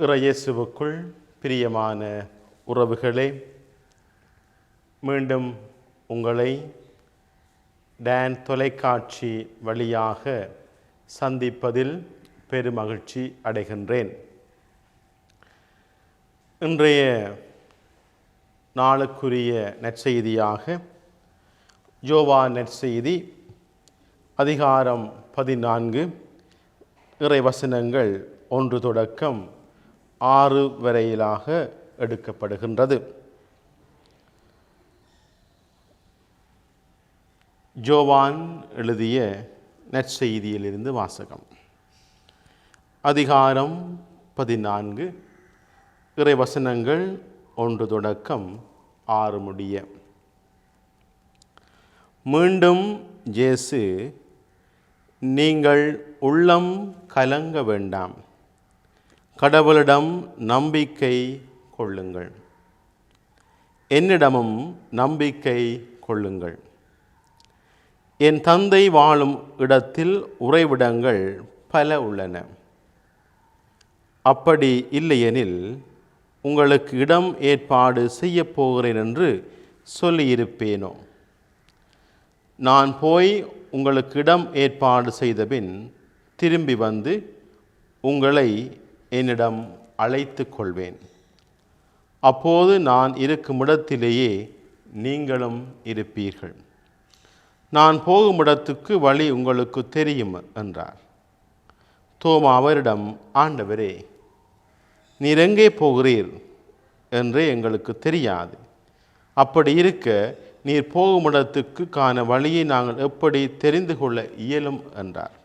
இறையேசுவுக்குள் பிரியமான உறவுகளே, மீண்டும் உங்களை டான் தொலைக்காட்சி வழியாக சந்திப்பதில் பெருமகிழ்ச்சி அடைகின்றேன். இன்றைய நாளுக்குரிய நற்செய்தியாக யோவான் நற்செய்தி அதிகாரம் 14 இறைவசனங்கள் 1 தொடக்கம் 6 வரையிலாக எடுக்கப்படுகின்றது. யோவான் எழுதிய நற்செய்தியிலிருந்து வாசகம். அதிகாரம் 14 இறைவசனங்கள் 1 தொடக்கம் 6 முடிய. மீண்டும் இயேசு, நீங்கள் உள்ளம் கலங்க வேண்டாம், கடவுளிடம் நம்பிக்கை கொள்ளுங்கள், என்னிடமும் நம்பிக்கை கொள்ளுங்கள். என் தந்தை வாழும் இடத்தில் உறைவிடங்கள் பல உள்ளன. அப்படி இல்லையெனில் உங்களுக்கு இடம் ஏற்பாடு செய்யப் போகிறேன் என்று சொல்லியிருப்பேனோ. நான் போய் உங்களுக்கு இடம் ஏற்பாடு செய்தபின் திரும்பி வந்து உங்களை என்னிடம் அழைத்து கொள்வேன். அப்போது நான் இருக்கும் இடத்திலேயே நீங்களும் இருப்பீர்கள். நான் போகும் இடத்துக்கு வழி உங்களுக்கு தெரியும் என்றார். தோமா அவரிடம், ஆண்டவரே, நீர் எங்கே போகிறீர் என்றே எங்களுக்கு தெரியாது. அப்படி இருக்க நீர் போகும் இடத்துக்கு காண வழியை நாங்கள் எப்படி தெரிந்து கொள்ள இயலும் என்றார்.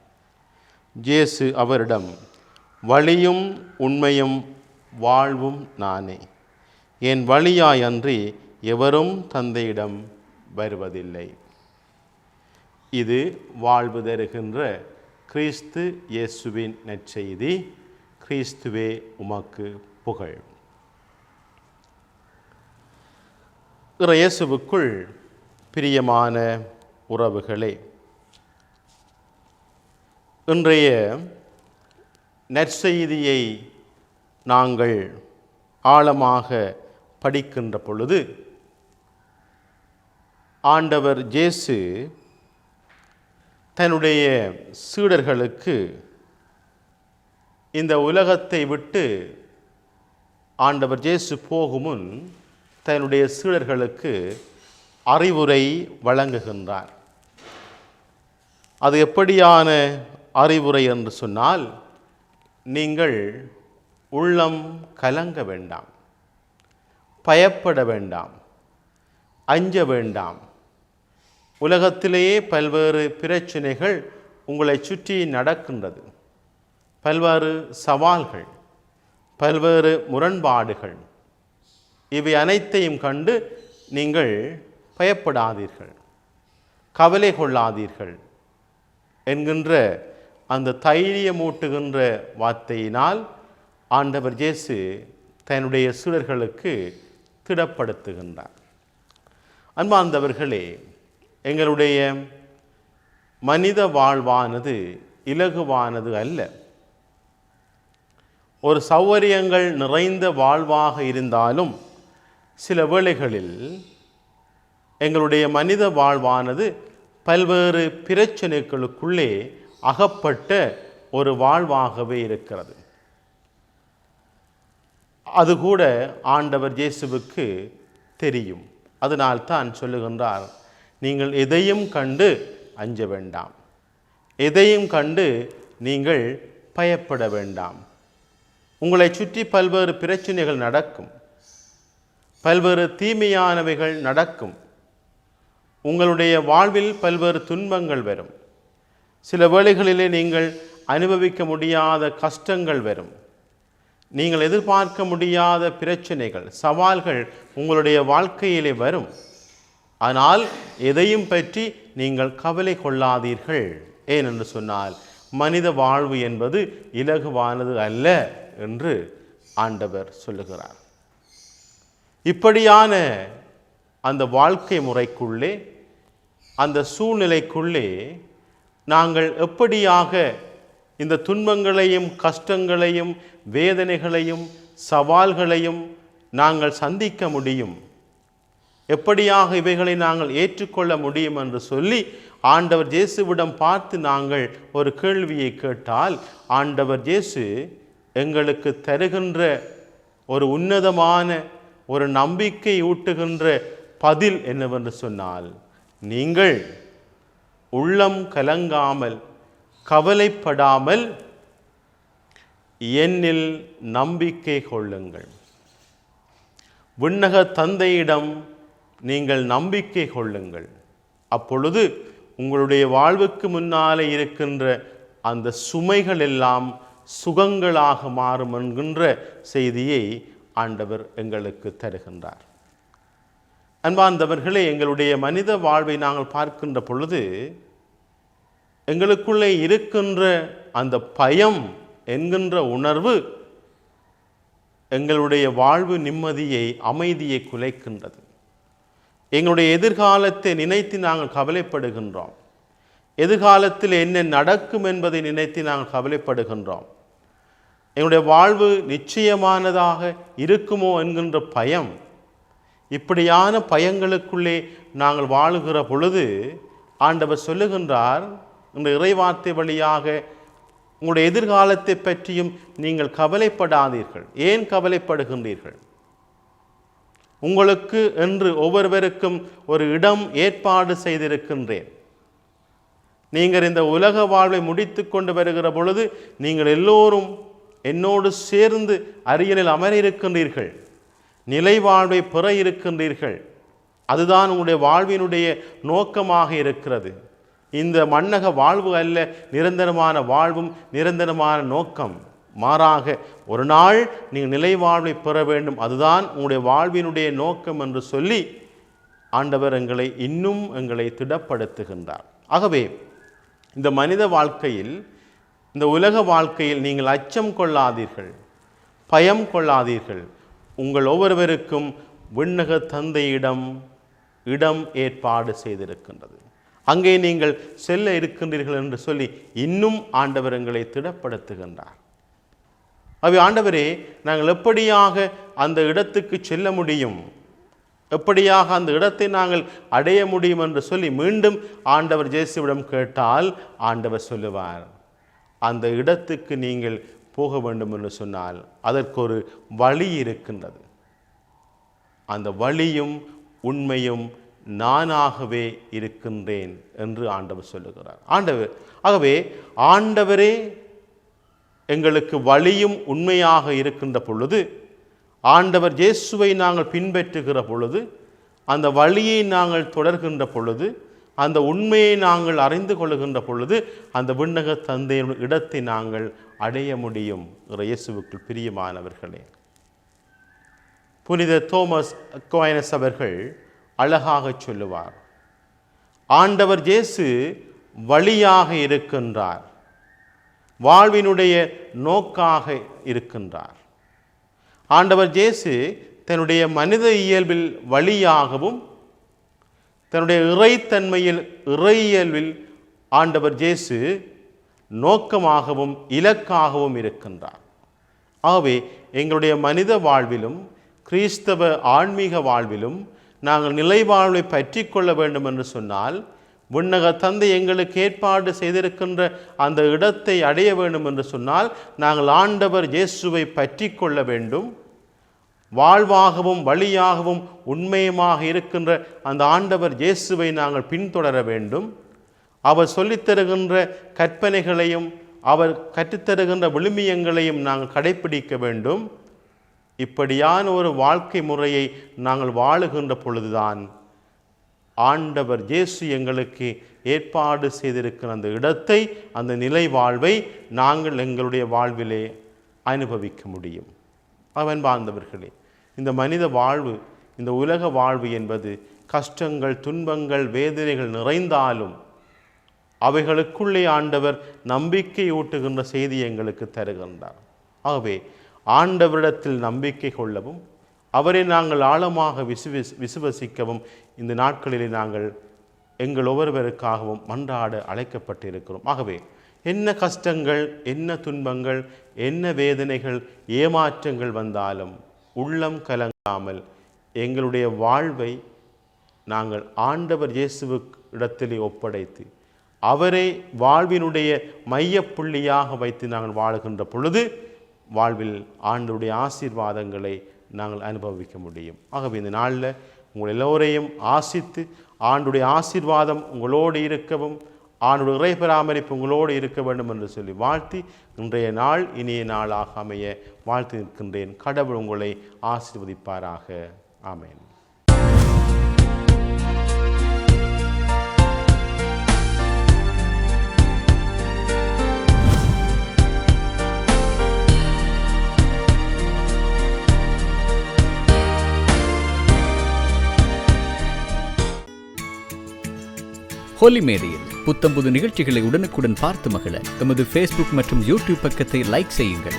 இயேசு அவரிடம், வழியும் உண்மையும் வாழ்வும் நானே. என் வழியாய் அன்றி எவரும் தந்தையிடம் வருவதில்லை. இது வாழ்வு தருகின்ற கிறிஸ்து இயேசுவின் நற்செய்தி. கிறிஸ்துவே உமக்கு புகழ். இயேசுவுக்குள் பிரியமான உறவுகளே, இன்றைய நற்செய்தியை நாங்கள் ஆழமாக படிக்கின்ற பொழுது ஆண்டவர் இயேசு தன்னுடைய சீடர்களுக்கு இந்த உலகத்தை விட்டு ஆண்டவர் இயேசு போகும் முன் தன்னுடைய சீடர்களுக்கு அறிவுரை வழங்குகின்றார். அது எப்படியான அறிவுரை என்று சொன்னால், நீங்கள் உள்ளம் கலங்க வேண்டாம், பயப்பட வேண்டாம், அஞ்ச வேண்டாம். உலகத்திலேயே பல்வேறு பிரச்சனைகள் உங்களை சுற்றி நடக்கின்றது. பல்வேறு சவால்கள், பல்வேறு முரண்பாடுகள். இவை அனைத்தையும் கண்டு நீங்கள் பயப்படாதீர்கள், கவலை கொள்ளாதீர்கள் என்கின்ற அந்த தைரியமூட்டுகின்ற வார்த்தையினால் ஆண்டவர் இயேசு தன்னுடைய சீடர்களுக்கு திடப்படுத்துகின்றார். அன்பார்ந்தவர்களே, எங்களுடைய மனித வாழ்வானது இலகுவானது அல்ல. ஒரு சௌகரியங்கள் நிறைந்த வாழ்வாக இருந்தாலும் சில வேளைகளில் எங்களுடைய மனித வாழ்வானது பல்வேறு பிரச்சனைகளுக்குள்ளே அகப்பட்ட ஒரு வாழ்வாகவே இருக்கிறது. அது கூட ஆண்டவர் இயேசுவுக்கு தெரியும். அதனால்தான் சொல்லுகின்றார், நீங்கள் எதையும் கண்டு அஞ்ச வேண்டாம், எதையும் கண்டு நீங்கள் பயப்பட வேண்டாம். உங்களை சுற்றி பல்வேறு பிரச்சனைகள் நடக்கும், பல்வேறு தீமையானவைகள் நடக்கும். உங்களுடைய வாழ்வில் பல்வேறு துன்பங்கள் வரும். சில வேளைகளிலே நீங்கள் அனுபவிக்க முடியாத கஷ்டங்கள் வரும். நீங்கள் எதிர்பார்க்க முடியாத பிரச்சனைகள், சவால்கள் உங்களுடைய வாழ்க்கையிலே வரும். ஆனால் எதையும் பற்றி நீங்கள் கவலை கொள்ளாதீர்கள். ஏனென்று சொன்னால், மனித வாழ்வு என்பது இலகுவானது அல்ல என்று ஆண்டவர் சொல்லுகிறார். இப்படியான அந்த வாழ்க்கை முறைக்குள்ளே, அந்த சூழ்நிலைக்குள்ளே நாங்கள் எப்படியாக இந்த துன்பங்களையும் கஷ்டங்களையும் வேதனைகளையும் சவால்களையும் நாங்கள் சந்திக்க முடியும், எப்படியாக இவைகளை நாங்கள் ஏற்றுக்கொள்ள முடியும் என்று சொல்லி ஆண்டவர் இயேசுவிடம் பார்த்து நாங்கள் ஒரு கேள்வியை கேட்டால், ஆண்டவர் இயேசு எங்களுக்கு தருகின்ற ஒரு உன்னதமான ஒரு நம்பிக்கை ஊட்டுகின்ற பதில் என்னவென்று சொன்னால், நீங்கள் உள்ளம் கலங்காமல் கவலைப்படாமல் என்னில் நம்பிக்கை கொள்ளுங்கள். விண்ணக தந்தையிடம் நீங்கள் நம்பிக்கை கொள்ளுங்கள். அப்பொழுது உங்களுடைய வாழ்வுக்கு முன்னாலே இருக்கின்ற அந்த சுமைகள் எல்லாம் சுகங்களாக மாறும் என்கின்ற செய்தியை ஆண்டவர் எங்களுக்கு தருகின்றார். அன்பார்ந்தவர்களே, எங்களுடைய மனித வாழ்வை நாங்கள் பார்க்கின்ற பொழுது எங்களுக்குள்ளே இருக்கின்ற அந்த பயம் என்கின்ற உணர்வு எங்களுடைய வாழ்வு நிம்மதியை அமைதியை குலைக்கின்றது. எங்களுடைய எதிர்காலத்தை நினைத்து நாங்கள் கவலைப்படுகின்றோம். எதிர்காலத்தில் என்ன நடக்கும் என்பதை நினைத்து நாங்கள் கவலைப்படுகின்றோம். எங்களுடைய வாழ்வு நிச்சயமானதாக இருக்குமோ என்கின்ற பயம், இப்படியான பயங்களுக்குள்ளே நாங்கள் வாழுகிற பொழுது ஆண்டவர் சொல்லுகின்றார், இந்த இறைவார்த்தை வழியாக உங்களுடைய எதிர்காலத்தை பற்றியும் நீங்கள் கவலைப்படாதீர்கள். ஏன் கவலைப்படுகின்றீர்கள்? உங்களுக்கு என்று ஒவ்வொருவருக்கும் ஒரு இடம் ஏற்பாடு செய்திருக்கின்றேன். நீங்கள் இந்த உலக வாழ்வை முடித்து கொண்டு வருகிற பொழுது நீங்கள் எல்லோரும் என்னோடு சேர்ந்து அரியணையில் அமர இருக்கின்றீர்கள், நிலை வாழ்வை பெற இருக்கின்றீர்கள். அதுதான் உங்களுடைய வாழ்வினுடைய நோக்கமாக இருக்கிறது. இந்த மண்ணக வாழ்வு அல்ல நிரந்தரமான வாழ்வும் நிரந்தரமான நோக்கம். மாறாக ஒரு நாள் நீங்கள் நிலை வாழ்வை பெற வேண்டும், அதுதான் உங்களுடைய வாழ்வினுடைய நோக்கம் என்று சொல்லி ஆண்டவர் எங்களை திடப்படுத்துகின்றார். ஆகவே இந்த மனித வாழ்க்கையில், இந்த உலக வாழ்க்கையில் நீங்கள் அச்சம் கொள்ளாதீர்கள், பயம் கொள்ளாதீர்கள். உங்கள் ஒவ்வொருவருக்கும் விண்ணக தந்தையிடம் இடம் ஏற்பாடு செய்திருக்கின்றது. அங்கே நீங்கள் செல்ல இருக்கின்றீர்கள் என்று சொல்லி இன்னும் ஆண்டவர் எங்களை திடப்படுத்துகின்றார். அவை ஆண்டவரே, நாங்கள் எப்படியாக அந்த இடத்துக்கு செல்ல முடியும், எப்படியாக அந்த இடத்தை நாங்கள் அடைய முடியும் என்று சொல்லி மீண்டும் ஆண்டவர் இயேசுவிடம் கேட்டால் ஆண்டவர் சொல்லுவார், அந்த இடத்துக்கு நீங்கள் போக வேண்டும் என்று சொன்னால் அதற்கு ஒரு வழி இருக்கின்றது. அந்த வழியும் உண்மையும் நானாகவே இருக்கின்றேன் என்று ஆண்டவர் சொல்லுகிறார். ஆகவே ஆண்டவரே எங்களுக்கு வழியும் உண்மையாக இருக்கின்ற பொழுது, ஆண்டவர் இயேசுவை நாங்கள் பின்பற்றுகிற பொழுது, அந்த வழியை நாங்கள் தொடர்கின்ற பொழுது, அந்த உண்மையை நாங்கள் அறிந்து கொள்கின்ற பொழுது அந்த விண்ணக தந்தையின் இடத்தை நாங்கள் அடைய முடியும். இயேசுவுக்குள் பிரியமானவர்களே, புனித தோமஸ் அக்வைனஸ் அவர்கள் அழகாக சொல்லுவார், ஆண்டவர் இயேசு வழியாக இருக்கின்றார், வாழ்வினுடைய நோக்காக இருக்கின்றார். ஆண்டவர் இயேசு தன்னுடைய மனித இயல்பில் வழியாகவும் தன்னுடைய இறைத்தன்மையில் இறையியல்பில் ஆண்டவர் இயேசு நோக்கமாகவும் இலக்காகவும் இருக்கின்றார். ஆகவே எங்களுடைய மனித வாழ்விலும் கிறிஸ்தவ ஆன்மீக வாழ்விலும் நாங்கள் நிலை வாழ்வை பற்றி கொள்ள வேண்டும் என்று சொன்னால், விண்ணக தந்தை எங்களுக்கு ஏற்பாடு செய்திருக்கின்ற அந்த இடத்தை அடைய வேண்டும் என்று சொன்னால் நாங்கள் ஆண்டவர் இயேசுவை பற்றி கொள்ள வேண்டும். வாழ்வாகவும் வழியாகவும் உண்மையுமாக இருக்கின்ற அந்த ஆண்டவர் இயேசுவை நாங்கள் பின்தொடர வேண்டும். அவர் சொல்லித்தருகின்ற கற்பனைகளையும் அவர் கற்றுத்தருகின்ற விழுமியங்களையும் நாங்கள் கடைப்பிடிக்க வேண்டும். இப்படியான ஒரு வாழ்க்கை முறையை நாங்கள் வாழுகின்ற பொழுதுதான் ஆண்டவர் இயேசு எங்களுக்கு ஏற்பாடு செய்திருக்கிற அந்த இடத்தை, அந்த நிலை வாழ்வை நாங்கள் எங்களுடைய வாழ்விலே அனுபவிக்க முடியும். அன்பார்ந்தவர்களே, இந்த மனித வாழ்வு, இந்த உலக வாழ்வு என்பது கஷ்டங்கள், துன்பங்கள், வேதனைகள் நிறைந்தாலும் அவைகளுக்குள்ளே ஆண்டவர் நம்பிக்கை ஊட்டுகின்ற செய்தி எங்களுக்கு தருகின்றார். ஆகவே ஆண்டவரிடத்தில் நம்பிக்கை கொள்ளவும் அவரை நாங்கள் ஆழமாக விசுவசிக்கவும் இந்த நாட்களிலே நாங்கள் எங்கள் ஒவ்வொருவருக்காகவும் மன்றாட அழைக்கப்பட்டிருக்கிறோம். ஆகவே என்ன கஷ்டங்கள், என்ன துன்பங்கள், என்ன வேதனைகள், ஏமாற்றங்கள் வந்தாலும் உள்ளம் கலங்காமல் எங்களுடைய வாழ்வை நாங்கள் ஆண்டவர் இயேசுவுக்கு இடத்திலே ஒப்படைத்து அவரை வாழ்வினுடைய மையப்புள்ளியாக வைத்து நாங்கள் வாழுகின்ற பொழுது வாழ்வில் ஆண்டவருடைய ஆசீர்வாதங்களை நாங்கள் அனுபவிக்க முடியும். ஆகவே இந்த நாளில் உங்கள் எல்லோரையும் ஆசித்து ஆண்டுடைய ஆசீர்வாதம் உங்களோடு இருக்கவும் ஆண்டுடைய இறை பராமரிப்பு உங்களோடு இருக்க வேண்டும் என்று சொல்லி வாழ்த்தி இன்றைய நாள் இனிய நாளாக அமைய வாழ்த்து நிற்கின்றேன். கடவுள் உங்களை ஆசீர்வதிப்பாராக. ஆமென். ஹோலி மேரியில் புத்தம்புது நிகழ்ச்சிகளை உடனுக்குடன் பார்த்து மகிழ எமது ஃபேஸ்புக் மற்றும் யூடியூப் பக்கத்தை லைக் செய்யுங்கள்.